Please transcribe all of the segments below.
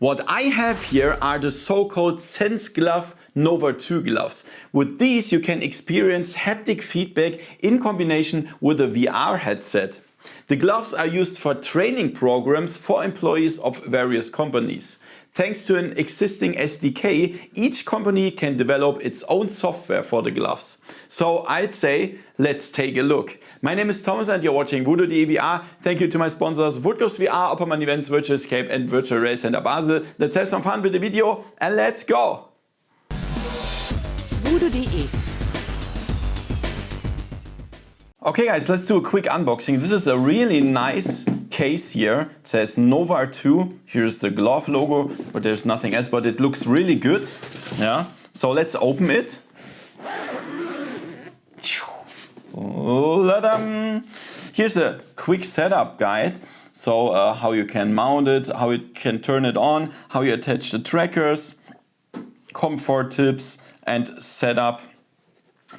What I have here are the so-called SenseGlove Nova 2 gloves. With these you can experience haptic feedback in combination with a VR headset. The gloves are used for training programs for employees of various companies. Thanks to an existing SDK, each company can develop its own software for the gloves. So I'd say, let's take a look. My name is Thomas and you're watching VoodooDE VR. Thank you to my sponsors VoodooDE VR, Opperman Events, Virtual Escape and Virtual Race Center Basel. Let's have some fun with the video and let's go! VoodooDE. Okay guys, let's do a quick unboxing. This is a really nice case here. It says Nova 2. Here's the glove logo, but there's nothing else, but it looks really good. Yeah. So let's open it. Here's a quick setup guide. So how you can mount it, how you can turn it on, how you attach the trackers, comfort tips and set up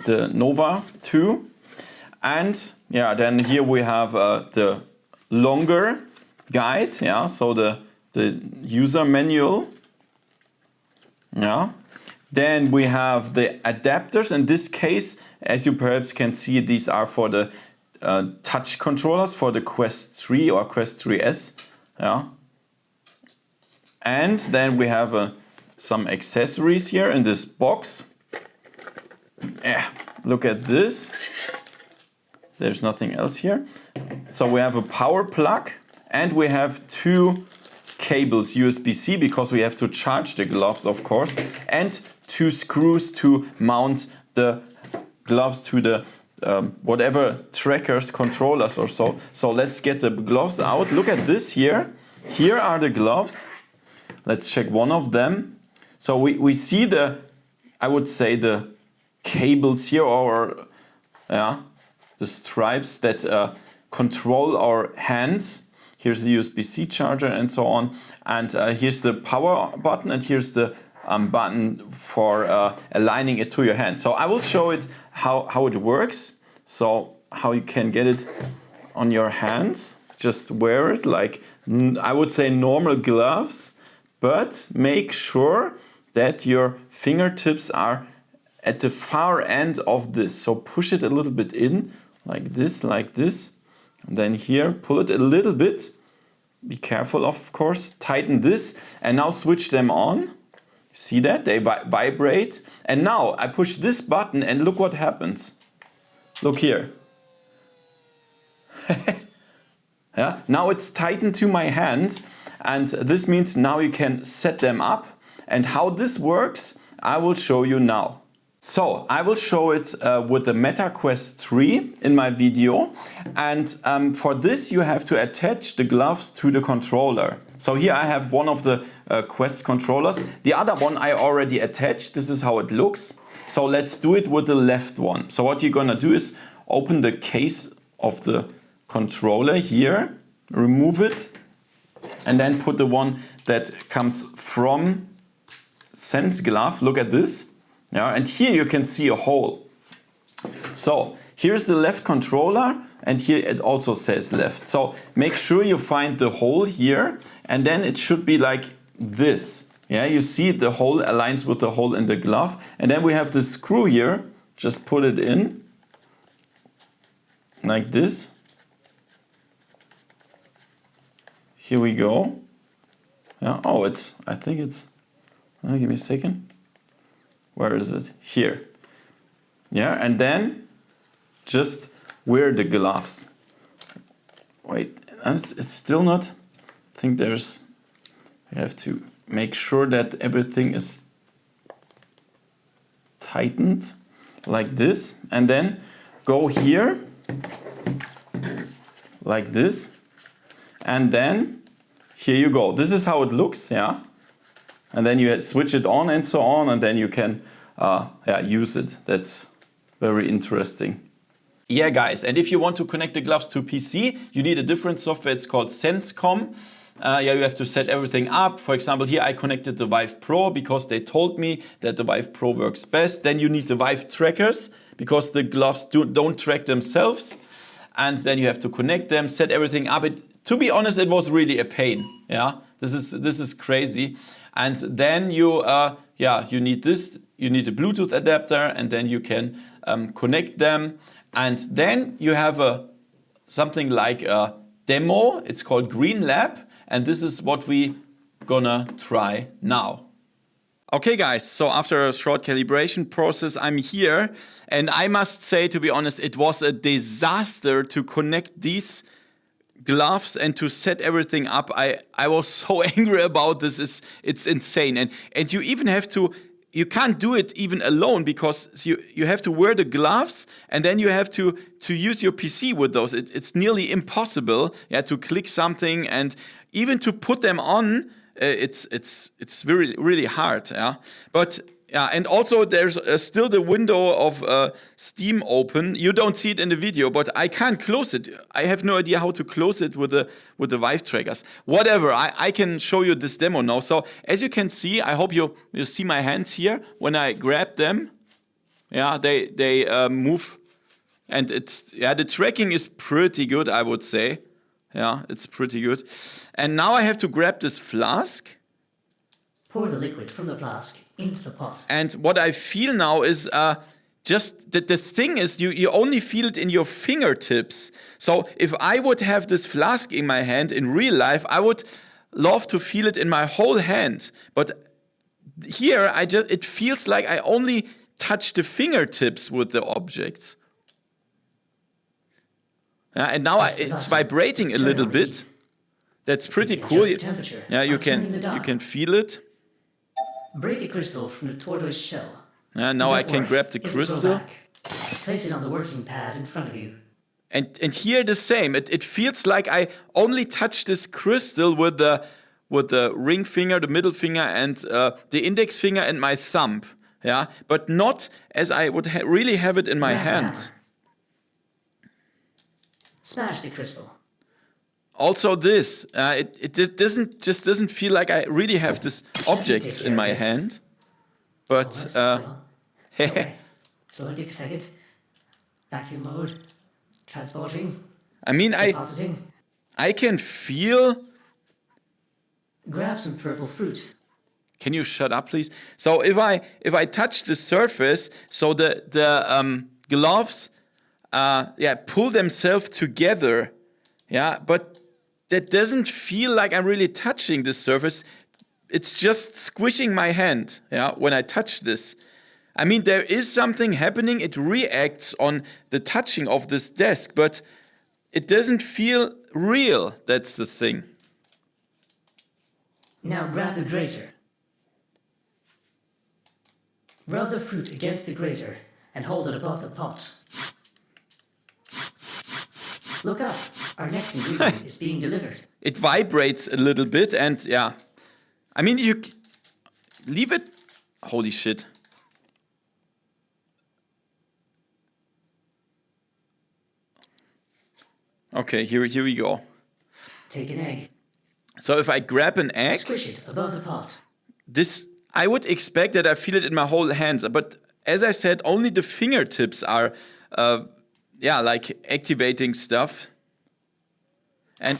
the Nova 2. And yeah, then here we have the longer guide, yeah, so the user manual. Yeah. Then we have the adapters. In this case, as you perhaps can see, these are for the touch controllers for the Quest 3 or Quest 3S. Yeah. And then we have some accessories here in this box. Yeah, look at this. There's nothing else here. So we have a power plug and we have two cables, USB-C, because we have to charge the gloves, of course, and two screws to mount the gloves to the whatever trackers, controllers or so. So let's get the gloves out. Look at this here. Here are the gloves. Let's check one of them. So we see I would say the cables here, or yeah, the stripes that control our hands. Here's the USB-C charger and so on. And here's the power button and here's the button for aligning it to your hand. So I will show it how it works. So how you can get it on your hands. Just wear it like, I would say, normal gloves, but make sure that your fingertips are at the far end of this. So push it a little bit in, like this. And then here, pull it a little bit. Be careful, of course. Tighten this and now switch them on. You see that? They vibrate. And now I push this button and look what happens. Look here. Yeah, now it's tightened to my hand. And this means now you can set them up. And how this works, I will show you now. So I will show it with the Meta Quest 3 in my video, and for this you have to attach the gloves to the controller. So here I have one of the Quest controllers. The other one I already attached. This is how it looks. So let's do it with the left one. So what you're gonna do is open the case of the controller here, remove it, and then put the one that comes from SenseGlove. Look at this. Yeah, and here you can see a hole. So here's the left controller and here it also says left. So make sure you find the hole here and then it should be like this. Yeah, you see the hole aligns with the hole in the glove. And then we have the screw here. Just put it in like this. Here we go. Yeah, oh, I think it's, give me a second. Where is it? Here. Yeah, and then just wear the gloves. Wait, it's still not. I think we have to make sure that everything is tightened like this. And then go here like this. And then here you go. This is how it looks, yeah. And then you switch it on and so on, and then you can use it. That's very interesting. Yeah, guys, and if you want to connect the gloves to PC, you need a different software. It's called SenseCom. You have to set everything up. For example, here I connected the Vive Pro because they told me that the Vive Pro works best. Then you need the Vive trackers because the gloves don't track themselves. And then you have to connect them, set everything up. To be honest, it was really a pain. Yeah, This is crazy. And then you you need this. You need a Bluetooth adapter, and then you can connect them. And then you have something like a demo. It's called Green Lab, and this is what we gonna try now. Okay guys, so after a short calibration process, I'm here, and I must say, to be honest, it was a disaster to connect these gloves and to set everything up. I was so angry about this. It's insane, and you even have to. You can't do it even alone, because you have to wear the gloves, and then you have to use your PC with those. It's nearly impossible, to click something, and even to put them on. It's really hard, But and also there's still the window of Steam open. You don't see it in the video, but I can't close it. I have no idea how to close it with the Vive trackers. Whatever, I can show you this demo now. So as you can see, I hope you see my hands here. When I grab them, they move, and the tracking is pretty good, I would say. Yeah, it's pretty good. And now I have to grab this flask. Pour the liquid from the flask into the pot. And what I feel now is just that the thing is you only feel it in your fingertips. So if I would have this flask in my hand in real life, I would love to feel it in my whole hand. But here it feels like I only touch the fingertips with the objects. And now it's vibrating a little bit. That's pretty cool. Yeah, you can feel it. Break a crystal from the tortoise shell. Now I can grab the crystal. Place it on the working pad in front of you. And here the same. It feels like I only touch this crystal with the ring finger, the middle finger, and the index finger and my thumb. Yeah, but not as I would really have it in my hand. Smash the crystal. Also this, it doesn't feel like I really have this objects in my hand, but So it'll take a second. Vacuum mode, transporting. I mean depositing. I can feel. Grab some purple fruit. Can you shut up, please? So if I touch the surface, so the gloves, pull themselves together, but that doesn't feel like I'm really touching the surface. It's just squishing my hand, when I touch this. I mean, there is something happening. It reacts on the touching of this desk, but it doesn't feel real. That's the thing. Now grab the grater. Rub the fruit against the grater and hold it above the pot. Look up. Our next ingredient is being delivered. It vibrates a little bit, and I mean, you leave it. Holy shit. Okay, here we go. Take an egg. So if I grab an egg, squish it above the pot. This, I would expect that I feel it in my whole hands, but as I said, only the fingertips are, like activating stuff. And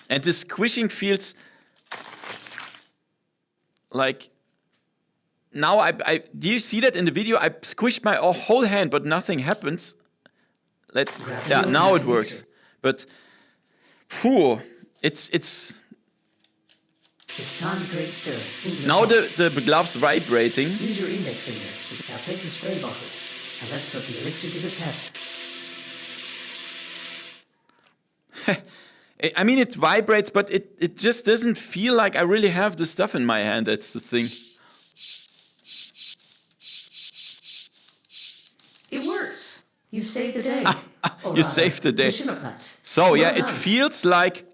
and the squishing feels like. Now do you see that in the video? I squished my whole hand, but nothing happens. Now it works. But, it's time to create stir. Now the glove's vibrating. Use your index finger. Now take the spray bottle and let's put the elixir to the test. I mean, it vibrates, but it just doesn't feel like I really have the stuff in my hand. That's the thing. It works. You saved the day. You saved the day. So yeah, it feels like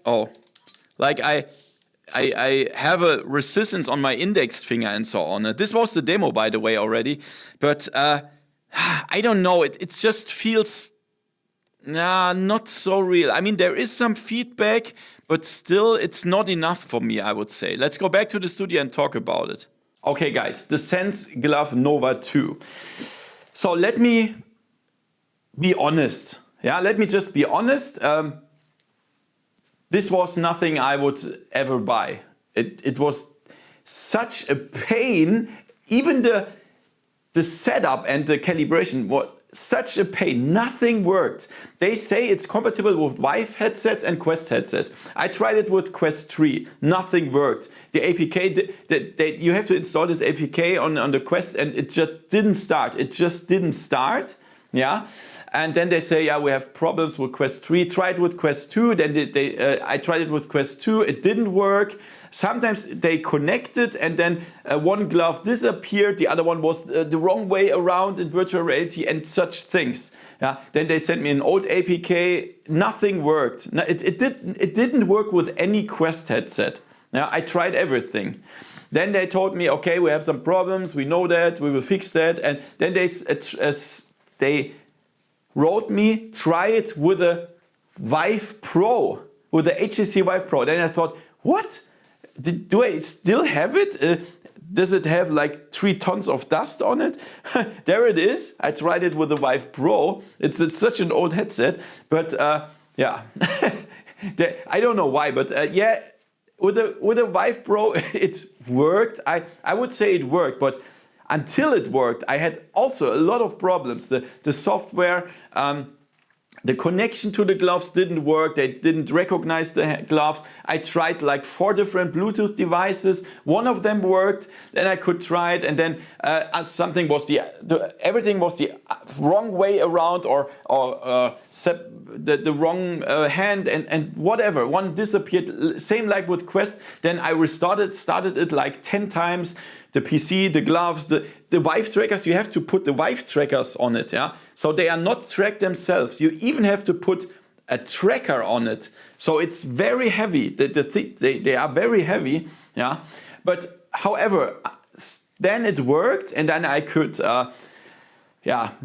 like I have a resistance on my index finger and so on. This was the demo, by the way, already. But I don't know. It just feels not so real. I mean, there is some feedback, but still, it's not enough for me, I would say. Let's go back to the studio and talk about it. Okay, guys, the SenseGlove Nova 2. So let me be honest. Let me just be honest. This was nothing I would ever buy. It was such a pain. Even the setup and the calibration was such a pain. Nothing worked. They say it's compatible with Vive headsets and Quest headsets. I tried it with Quest 3. Nothing worked. The APK, you have to install this APK on the Quest, and it just didn't start. It just didn't start. Yeah. And then they say, yeah, we have problems with Quest 3. Tried with Quest 2. Then I tried it with Quest 2. It didn't work. Sometimes they connected and then one glove disappeared. The other one was the wrong way around in virtual reality and such things. Yeah. Then they sent me an old APK. Nothing worked. It didn't work with any Quest headset. Yeah. I tried everything. Then they told me, okay, we have some problems. We know that. We will fix that. And then they wrote me, try it with a Vive Pro, with the HTC Vive Pro. Then I thought, what? Do I still have it? Does it have like 3 tons of dust on it? There it is. I tried it with the Vive Pro. It's such an old headset, but yeah, I don't know why, but yeah, with the Vive Pro, it worked. I would say it worked, but until it worked, I had also a lot of problems. The software, the connection to the gloves didn't work. They didn't recognize the gloves. I tried like 4 different Bluetooth devices. One of them worked. Then I could try it, and then something was everything was the wrong way around, or the wrong hand, and whatever. One disappeared. Same like with Quest. Then I started it like 10 times. The PC, the gloves, the Vive trackers, you have to put the Vive trackers on it, yeah? So they are not tracked themselves. You even have to put a tracker on it. So it's very heavy. They are very heavy, yeah? But however, then it worked, and then I could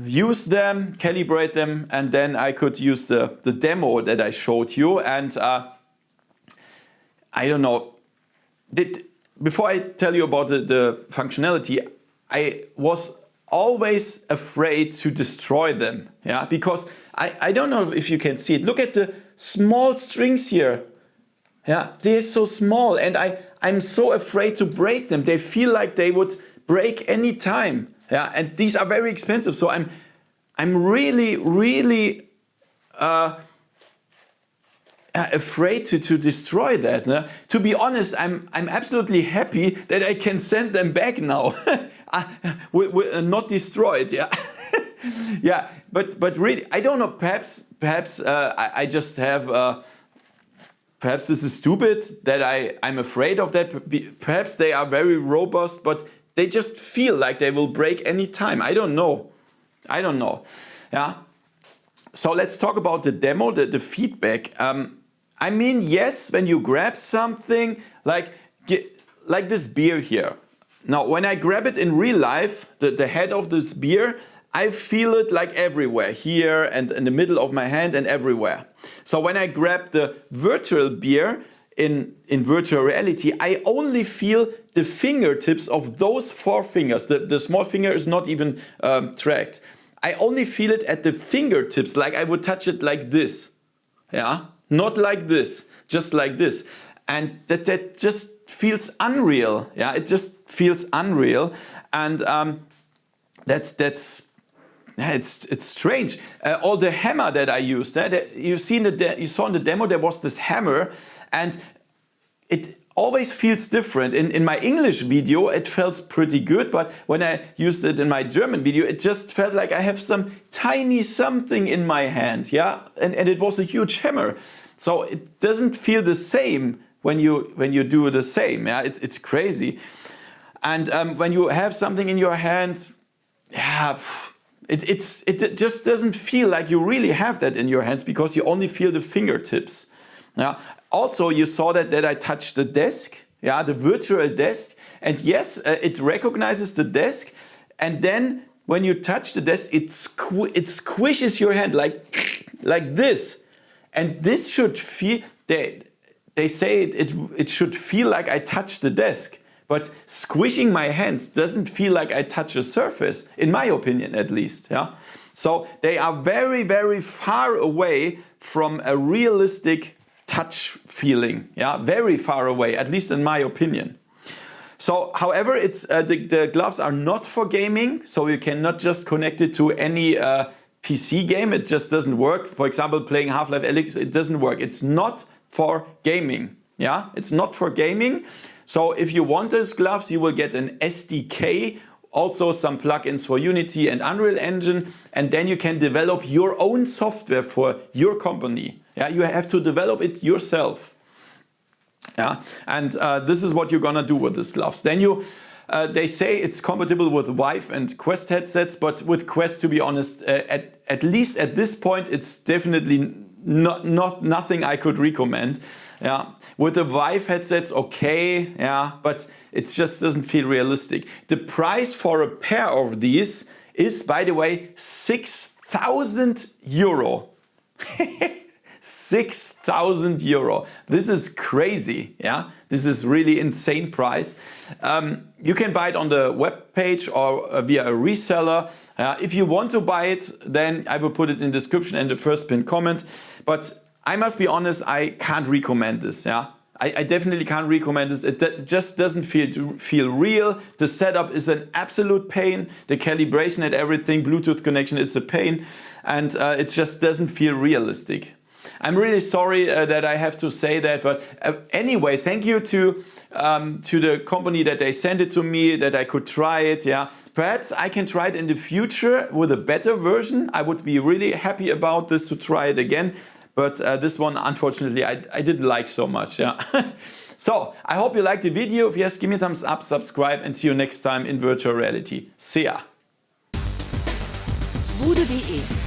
use them, calibrate them, and then I could use the demo that I showed you. And I don't know, before I tell you about the functionality, I was always afraid to destroy them, yeah, because I don't know if you can see it. Look at the small strings here, yeah, they're so small, and I'm so afraid to break them. They feel like they would break any time, yeah, and these are very expensive, so I'm really afraid to destroy that. To be honest, I'm absolutely happy that I can send them back now, not destroyed. Yeah, yeah. But really, I don't know. Perhaps I just have. Perhaps this is stupid that I'm afraid of that. Perhaps they are very robust, but they just feel like they will break any time. I don't know. Yeah. So let's talk about the demo, the feedback. I mean, yes, when you grab something like this beer here. Now, when I grab it in real life, the head of this beer, I feel it like everywhere, here and in the middle of my hand and everywhere. So when I grab the virtual beer in virtual reality, I only feel the fingertips of those 4 fingers. The small finger is not even tracked. I only feel it at the fingertips, like I would touch it like this. Yeah, not like this, just like this. And that just feels unreal. Yeah, it just feels unreal. And it's strange. All the hammer that I used, you saw in the demo there was this hammer, and it always feels different. In my English video it felt pretty good, but when I used it in my German video it just felt like I have some tiny something in my hand, yeah, and it was a huge hammer. So it doesn't feel the same when you do the same, yeah, it's crazy. And when you have something in your hand, yeah, it just doesn't feel like you really have that in your hands, because you only feel the fingertips. Yeah. Also, you saw that I touched the desk, yeah, the virtual desk, and yes, it recognizes the desk, and then when you touch the desk, it squishes your hand like this, and this should feel. They say it should feel like I touch the desk. But squishing my hands doesn't feel like I touch a surface, in my opinion at least. Yeah. So they are very, very far away from a realistic touch feeling. Yeah, very far away, at least in my opinion. So, however, it's the gloves are not for gaming, so you cannot just connect it to any PC game. It just doesn't work. For example, playing Half-Life Alyx, it doesn't work. It's not for gaming. Yeah, it's not for gaming. So if you want those gloves, you will get an SDK, also some plugins for Unity and Unreal Engine, and then you can develop your own software for your company. Yeah, you have to develop it yourself. Yeah, and this is what you're gonna do with these gloves. Then they say it's compatible with Vive and Quest headsets, but with Quest, to be honest, at least at this point, it's definitely nothing I could recommend. Yeah, with the Vive headsets, okay, yeah, but it just doesn't feel realistic. The price for a pair of these is, by the way, 6,000 euro. 6,000 euro. This is crazy. Yeah, this is really insane price. You can buy it on the web page or via a reseller. If you want to buy it, then I will put it in the description and the first pinned comment. But I must be honest, I can't recommend this. Yeah, I definitely can't recommend this. It just doesn't feel real. The setup is an absolute pain. The calibration and everything, Bluetooth connection, it's a pain, and it just doesn't feel realistic. I'm really sorry that I have to say that, but anyway, thank you to the company that they sent it to me, that I could try it. Yeah, perhaps I can try it in the future with a better version. I would be really happy about this to try it again, but this one, unfortunately, I didn't like so much. Yeah. So I hope you liked the video. If yes, give me a thumbs up, subscribe, and see you next time in virtual reality. See ya. VoodooDE